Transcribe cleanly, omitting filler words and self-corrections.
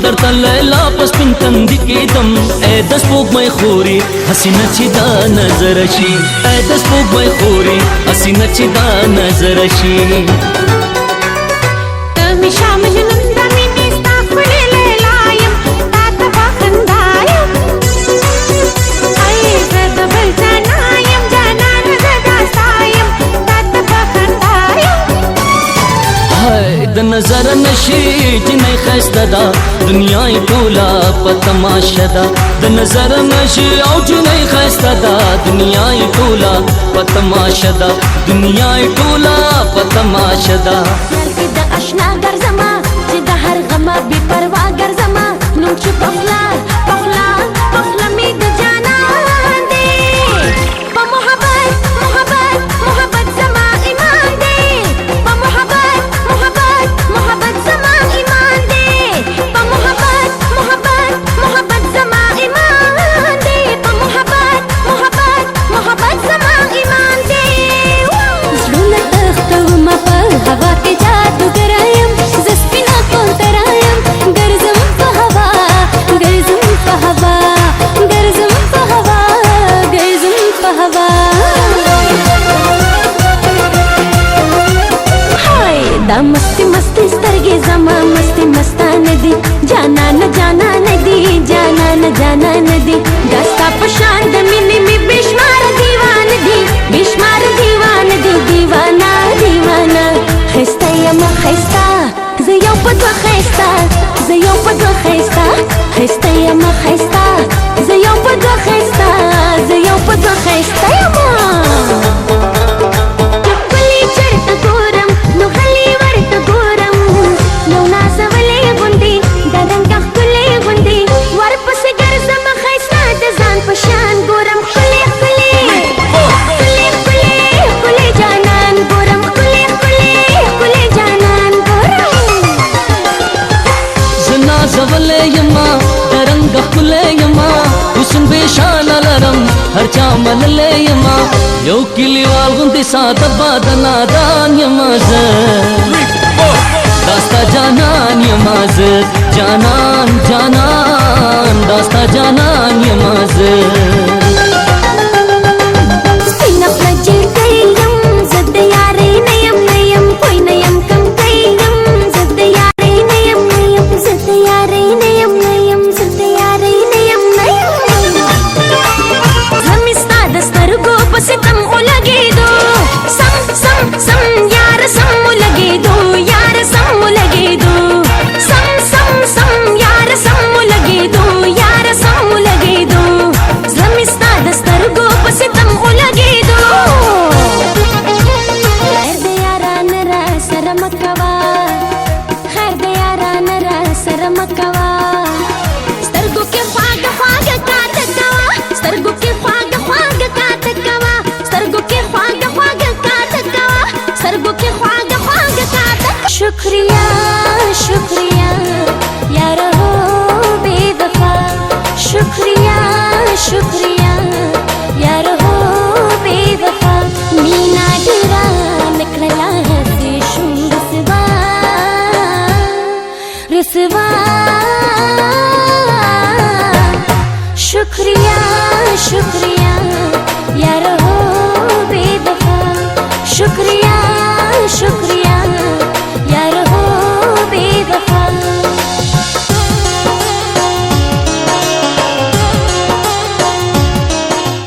درته لیلا په سپین تندي کې دم ای د سپوږمۍ خورې حسینه چې دا نظر شي ای د سپوږمۍ خورې حسینه چې دا نظر شي ته مې شاه مجنون د مینې ستا ښکلې لیلا یم تا ته به خندا یم ای زه د بل جانا یم جانانه زه دا ستا یم تا ته به خندا یم د نظر نشي جنۍ ښایسته ده دنیا یې ټوله په تماشه ده د نظر نشي او جنۍ ښایسته ده دنیا یې ټوله په تماشه ده دنیا یې ټوله په تماشه ده یار د اشنا ګرځمه چې د هر غمه بې پروا ګرځمه نوم چې پخلا پخلا پخلا مې د جانان دی په محبت محبت محبت زما ایمان دی په محبت محبت محبت زما ایمان دی په محبت محبت محبت زما ایمان دی په محبت محبت محبت زما ایمان دی زړونه تختومه په هوا کې جادوګر یم زه سپینه کوتره یم ګرځم په هوا ګرځم په هوا ګرځم په هوا ګرځم په هوا هاي دا مستی مستی سترګې زما مستی مستانه دي جانان جانان دي جانان جانان دي دا ستا په شان د مینې مې بېشمار دیوان دي بېشمار دیوان دي دیوانه دیوانه ښایسته یم ښایسته زه یو په دوه ښایسته زه یو په دوه ښایسته ښایسته یم ښایسته زه یو په دوه ښایسته زه یو په دوه ښایسته یم ښکلي چېرته ګورم نو غلي ورته ګورم یو نازولې غوندې د رنګه ښکلې غوندې ورپسې ګرځم ښایسته د ځان په شان ګورم ښکلې ښکلې ښکلې ښکلې ښکلې جانان ګورم ښکلې ښکلې ښکلې جانان ګورم زه نازولی یما د رنګه ښکلی یما حسن بېشانه لرم هر چا منلی یما یو کلیوال غوندې ساده باده نادان یما زه دا ستا جانان یما زه جانان جانان دا ستا جانان یما زه سپینه خوله جلکۍ یم زه د یارۍ نه یم نه یم پوی نه یم کمکۍ یم زه د یارۍ نه یم نه یم زه د یارۍ نه یم نه یم زه د یارۍ نه یم نه یم زه مې ستا د سترګو په ستم ولګېدو سم سم سم یار سم ولګېدو یار سم ولګېدو سم سم سم یار سم ولګېدو یار سم ولګېدو زه مې ستا د سترګو په ستم ولګېدو خیر د یارانه را سره مه کوه خیر د یارانه را سره مه کوه سترګو کې خواږه خواږه کاته کوه سترګو کې خواږه خواږه کاته کوه سترګو کې خواږه خواږه کاته کوه سترګو کې خواږه خواږه کاته شکریہ شکریہ یار ہو بے وفا شکریہ شکریہ